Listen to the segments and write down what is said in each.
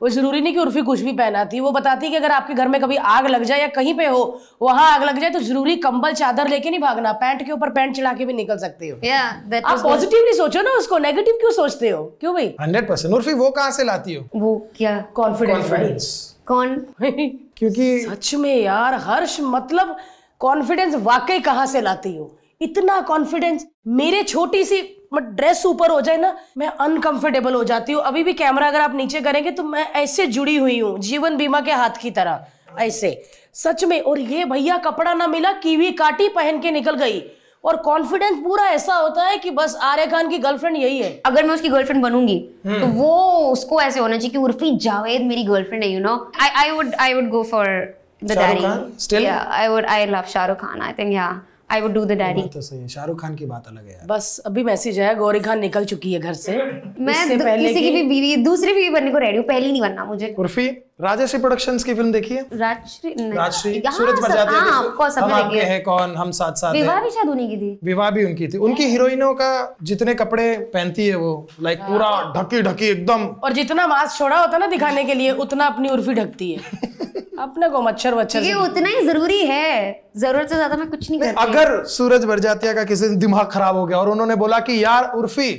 वो जरूरी नहीं कि उर्फी कुछ भी पहनाती है, वो बताती है कि अगर आपके घर में कभी आग लग जाए या कहीं पे हो वहां आग लग जाए तो जरूरी कंबल चादर लेके नहीं भागना, पैंट के ऊपर पैंट चढ़ा के भी निकल सकते हो। आप पॉजिटिवली सोचो ना उसको, नेगेटिव क्यों सोचते हो? क्यों भाई? 100%। उर्फी वो कहाँ से लाती हो? वो क्या? कॉन्फिडेंस। कौन? क्योंकि सच में यार हर्ष, मतलब कॉन्फिडेंस वाकई कहाँ से लाती हो? इतना कॉन्फिडेंस। मेरे छोटी सी ड्रेस ऊपर हो जाए ना मैं अनकंफर्टेबल हो जाती हूँ। अभी भी कैमरा अगर आप नीचे करेंगे तो मैं ऐसे जुड़ी हुई हूँ जीवन बीमा के हाथ की तरह, ऐसे सच में। और ये भैया कपड़ा ना मिला, कीवी काटी, पहन के निकल गई। और कॉन्फिडेंस पूरा ऐसा होता है कि बस आर्य खान की गर्लफ्रेंड यही है। अगर मैं उसकी गर्लफ्रेंड बनूंगी तो वो उसको ऐसे होना चाहिए कि उर्फी जावेद मेरी गर्लफ्रेंड है, you know. I would go for the daddy. I love Shahrukh Khan. I think I would do the daddy। तो सही है, शाहरुख खान की बात अलग है यार। बस अभी मैसेज आया, गौरी खान निकल चुकी है घर से। मैं किसी की भी बीवी, दूसरी बीवी बनने को रेडी हूँ, पहली नहीं बनना मुझे। उर्फी, राजश्री प्रोडक्शंस की फिल्म देखी है? राजश्री सूरज बरजात्या की, हम आपके हैं कौन, हम साथ साथ हैं। विवाह भी शायद उन्हीं की थी। विवाह भी उनकी थी। उनकी हीरोइनों का जितने कपड़े पहनती है वो लाइक पूरा ढकी ढकी एकदम, और जितना मास्क छोड़ा होता है ना दिखाने के लिए उतना अपनी उर्फी ढकती है। अपने को मच्छर वच्छर ये उतना ही जरूरी है, जरूरत से ज्यादा मैं कुछ नहीं करती। अगर सूरज बरजात्या का किसी दिन दिमाग खराब हो गया और उन्होंने बोला कि यार उर्फी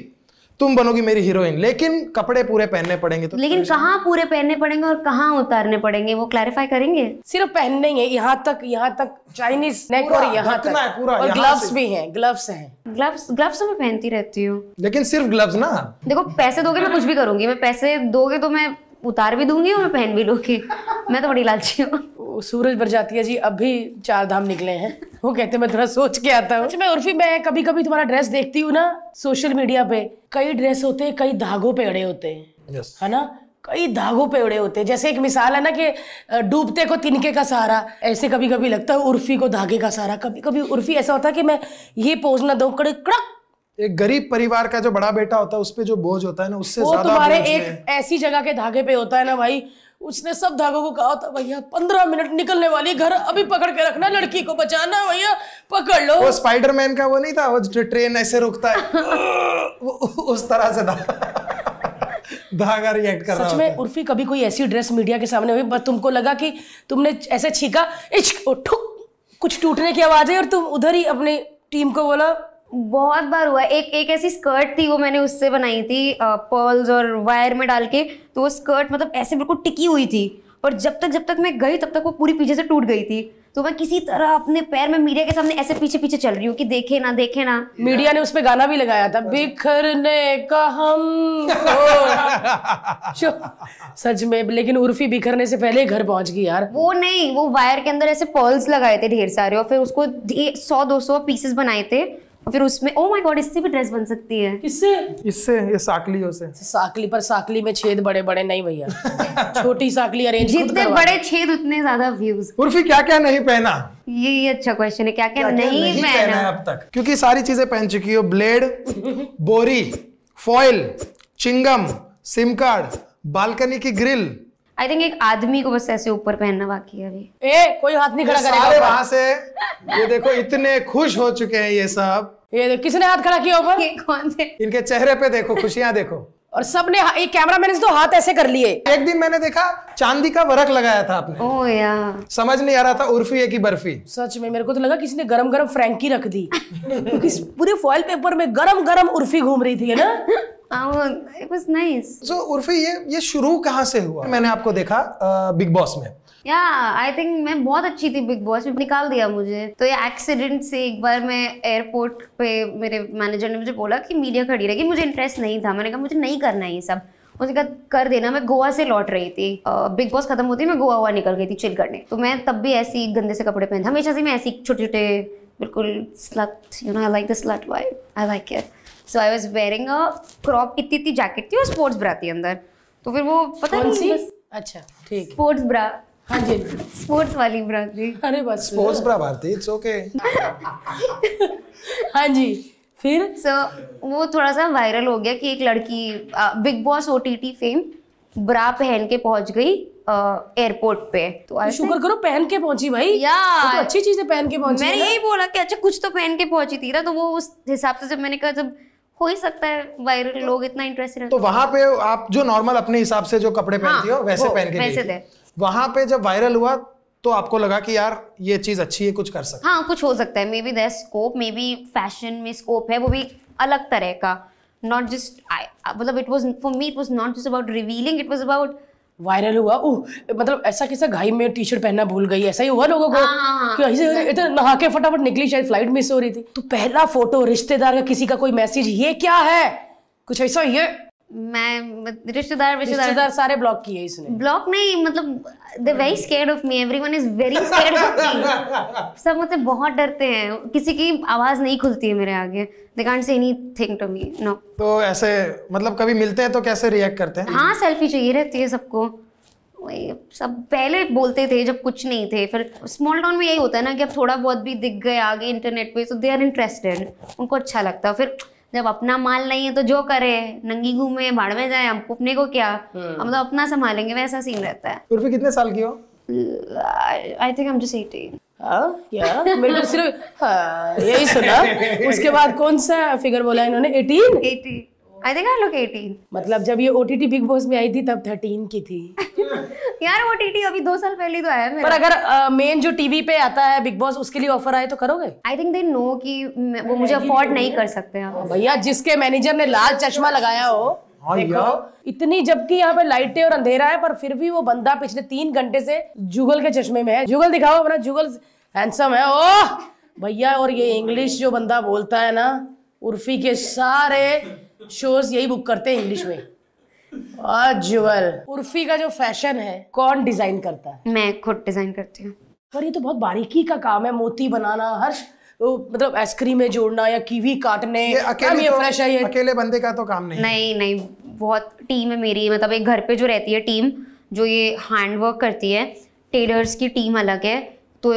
तुम बनोगी मेरी हीरोइन, लेकिन कपड़े पूरे पहनने पड़ेंगे, तो लेकिन कहाँ पूरे पहनने पड़ेंगे और कहाँ उतारने पड़ेंगे वो क्लैरिफाई करेंगे। सिर्फ पहनने ही है, यहाँ तक चाइनीज नेक और यहाँ तक है पूरा, और ग्लव्स भी हैं, ग्लव्स हैं। ग्लव्स तो मैं पहनती रहती हूँ, लेकिन सिर्फ ग्लव्स ना। देखो पैसे दोगे मैं कुछ भी करूंगी, मैं पैसे दोगे तो मैं उतार भी दूंगी और मैं पहन भी लूंगी। मैं तो बड़ी लालची हूँ। सूरज बरजातिया जी अभी 4 धाम निकले हैं, वो कहते मैं थोड़ा सोच के आता हूँ। मैं उर्फी, मैं कभी कभी तुम्हारा ड्रेस देखती हूँ ना सोशल मीडिया पे, कई ड्रेस होते हैं, कई धागों पे अड़े होते हैं, है ना, कई धागों पे अड़े होते हैं। जैसे एक मिसाल है ना कि डूबते को तिनके का सहारा, ऐसे कभी कभी लगता है उर्फी को धागे का सहारा। कभी कभी उर्फी ऐसा होता है कि मैं ये पोज ना दूं, कड़क। एक गरीब परिवार का जो बड़ा बेटा होता है उस पे जो बोझ होता है ना, उससे वो ज्यादा तुम्हारे एक ऐसी जगह के धागे पे होता है ना भाई, उसने सब धागों को कहा होता भैया 15 मिनट निकलने वाली, घर अभी पकड़ के रखना, लड़की को बचाना भैया, पकड़ लो। वो स्पाइडरमैन का वो नहीं था, वो ट्रेन ऐसे रुकता है उस तरह से धागा रिएक्ट कर रहा है। सच में उर्फी, कभी कोई ऐसी ड्रेस मीडिया के सामने हुई बस तुमको लगा कि तुमने ऐसे छीका, ठुक, कुछ टूटने की आवाज है और तुम उधर ही अपनी टीम को बोला? बहुत बार हुआ। एक ऐसी स्कर्ट थी, वो मैंने उससे बनाई थी पर्ल्स और वायर में डाल के, तो वो स्कर्ट मतलब ऐसे बिल्कुल टिकी हुई थी, और जब तक मैं गई तब तक वो पूरी पीछे से टूट गई थी। तो मैं किसी तरह अपने पैर में मीडिया के सामने ऐसे पीछे पीछे चल रही हूँ कि देखे ना। मीडिया ने उस पे गाना भी लगाया था, बिखरने का हम सच में। लेकिन उर्फी बिखरने से पहले घर पहुंच गई यार। वो नहीं, वो वायर के अंदर ऐसे पर्ल्स लगाए थे ढेर सारे, और फिर उसको 100-200 पीसेस बनाए थे, और फिर उसमें ओ माय गॉड इससे भी ड्रेस बन सकती है। किससे? इससे, ये साकलियों से। साकली पर साकली में छेद बड़े बड़े नहीं भैया, छोटी साकली अरेंज जितने बड़े छेद उतने ज्यादा व्यूज। उर्फी क्या क्या नहीं पहना? ये अच्छा क्वेश्चन है, क्या क्या नहीं पहना अब तक? क्योंकि सारी चीजें पहन चुकी हो, ब्लेड, बोरी, foil, chewing gum, sim card, balcony की ग्रिल। आई थिंक एक आदमी को बस ऐसे ऊपर पहनना बाकी है अभी। कोई हाथ नहीं खड़ा करेगा सारे वहां से। ये देखो इतने खुश हो चुके हैं ये सब। ये किसने हाथ खड़ा किया ऊपर? ये कौन थे? इनके चेहरे पे देखो, खुशियां देखो। और सबने एक कैमरामैन से तो हाथ ऐसे कर लिए। एक दिन मैंने देखा चांदी का वर्क लगाया था आपने। ओह यार, समझ नहीं आ रहा था उर्फी है कि बर्फी। सच में मेरे को तो लगा किसी ने गरम गरम फ्रैंकी रख दी, क्योंकि पूरे फॉइल पेपर में गरम गरम उर्फी घूम रही थी, है ना। it was nice। So Urfi, ये शुरू कहाँ से हुआ? मैंने आपको देखा बिग बॉस में। आई थिंक मैं बहुत अच्छी थी बिग बॉस में, निकाल दिया मुझे। तो ये एक्सीडेंट से एक बार मैं एयरपोर्ट पे, मेरे मैनेजर ने मुझे बोला कि मीडिया खड़ी रहेगी, मुझे इंटरेस्ट नहीं था। मैंने कहा मुझे नहीं करना है ये सब। उसने कहा कर देना। मैं गोवा से लौट रही थी, बिग बॉस खत्म होती मैं गोवा निकल गई थी चिल करने। तो मैं तब भी ऐसी गंदे से कपड़े पहनती, हमेशा से मैं ऐसी छोटे छोटे बिल्कुल slut, you know, I like the slut vibe, I like it. So I was wearing a crop, इतनी जैकेट थी और स्पोर्ट्स ब्रा थी अंदर। तो फिर वो पता नहीं, बस अच्छा ठीक, स्पोर्ट्स ब्रा। हाँ जी, स्पोर्ट्स वाली ब्रा थी। अरे बस sports bra Bharti, it's okay. हाँ जी, फिर वो थोड़ा सा वायरल हो गया कि एक लड़की बिग बॉस OTT फेम ब्रा पहन के पहुंच गई एयरपोर्ट पे। तो शुक्र करो पहन के पहुंची भाई, यार तो अच्छी चीजें पहन के पहुंची। मैंने यही बोला कि अच्छा कुछ तो पहन के पहुंची थी ना। तो वो उस हिसाब से जब मैंने कहा, जब हो ही सकता है, वायरल लोग इतना इंटरेस्टेड तो वहां पे आप जो नॉर्मल अपने हिसाब से जो कपड़े पहनती हो वैसे वो, पहन के वैसे गई थे। थी। वहां पे जब वायरल हुआ तो आपको लगा कि यार ये चीज अच्छी है, कुछ कर सकते हाँ कुछ हो सकता है, maybe there scope, maybe fashion में स्कोप है, वो भी अलग तरह का, नॉट जस्ट मतलब it was for me, it was not just about revealing, it was about viral हुआ मतलब ऐसा कैसा घाई में टी शर्ट पहनना भूल गई, ऐसा ही हुआ लोगों को हाँ, कि ऐसे इतना नहा के फटाफट निकली, शायद फ्लाइट मिस हो रही थी। तो पहला फोटो, रिश्तेदार का किसी का कोई मैसेज, ये क्या है, कुछ ऐसा, ये मैं रिश्तेदार सारे ब्लॉक किए इसने। ब्लॉक नहीं, मतलब they very scared of me, everyone is very scared of me, सब मुझसे बहुत डरते हैं, किसी की आवाज नहीं खुलती है मेरे आगे, they can't say anything to me, no. तो ऐसे मतलब कभी मिलते हैं तो कैसे रिएक्ट करते हैं? हाँ सेल्फी चाहिए रहती है सबको, वही सब पहले बोलते थे जब कुछ नहीं थे, फिर स्मॉल टाउन में यही होता है ना कि अब थोड़ा बहुत भी दिख गए आगे इंटरनेट पे तो दे आर इंटरेस्टेड, उनको अच्छा लगता है। फिर जब अपना माल नहीं है तो जो करे, नंगी घूमे, भाड़ में जाए, हमको अपने को क्या, हम तो अपना संभालेंगे, वैसा सीन रहता है। उर्फी कितने साल की हो? I think I am just 18। हाँ क्या, मेरे को सिर्फ हाँ यही सुना। उसके बाद कौन सा फिगर बोला इन्होंने, 18? 80 आई थिंक आई लुक 18। मतलब जब ये OTT बिग बॉस में आई थी तब 13 की थी। यार OTT अभी 2 साल पहले तो आया है पर मेरा। अगर मेन जो टीवी पे आता है बिग बॉस, उसके लिए ऑफर आए तो करोगे? आई थिंक दे नो कि वो मुझे अफोर्ड नहीं कर सकते हैं। भैया जिसके मैनेजर ने लाल चश्मा लगाया हो, देखो इतनी, जबकि यहाँ पे लाइटें और अंधेरा है, पर फिर भी वो बंदा पिछले 3 घंटे से जुगल के चश्मे में है। जुगल दिखाओ अपना, जुगल हैंडसम है ओह भैया। और ये इंग्लिश जो बंदा बोलता है ना, उर्फी के सारे शोज यही बुक करते हैं इंग्लिश में। जुगल, उर्फी का जो फैशन है कौन डिजाइन करता है? मैं खुद डिजाइन करती हूँ। पर ये तो बहुत बारीकी का काम है, मोती बनाना, हर मतलब आइसक्रीम में जोड़ना या कीवी काटने, ये अकेले ये फ्रेश है, ये अकेले बंदे का तो काम नहीं। नहीं बहुत टीम है मेरी, मतलब एक घर पे जो रहती है टीम जो ये हैंडवर्क करती है, टेलर्स की टीम अलग है, तो